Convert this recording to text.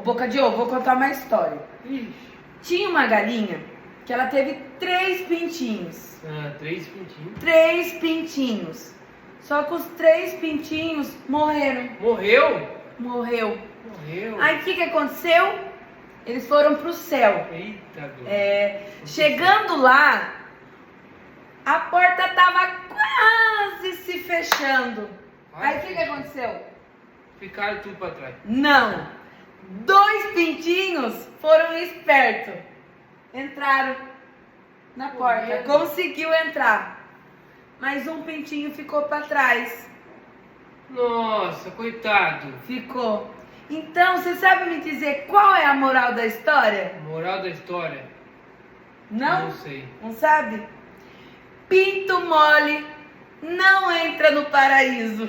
Boca de ovo, vou contar uma história. Ixi. Tinha uma galinha que ela teve 3 pintinhos. Ah, 3 pintinhos. 3 pintinhos. Só que os 3 pintinhos morreram. Morreu? Morreu. Morreu. Aí o que aconteceu? Eles foram pro céu. Eita, Glória. Chegando lá, a porta tava quase se fechando. Aí o que aconteceu? Ficaram tudo pra trás. Não. 2 pintinhos foram espertos. Entraram na porta. Correndo. Conseguiu entrar. Mas um pintinho ficou pra trás. Nossa, coitado. Ficou. Então, você sabe me dizer qual é a moral da história? Moral da história? Não? Não sei. Não sabe? Pinto mole não entra no paraíso.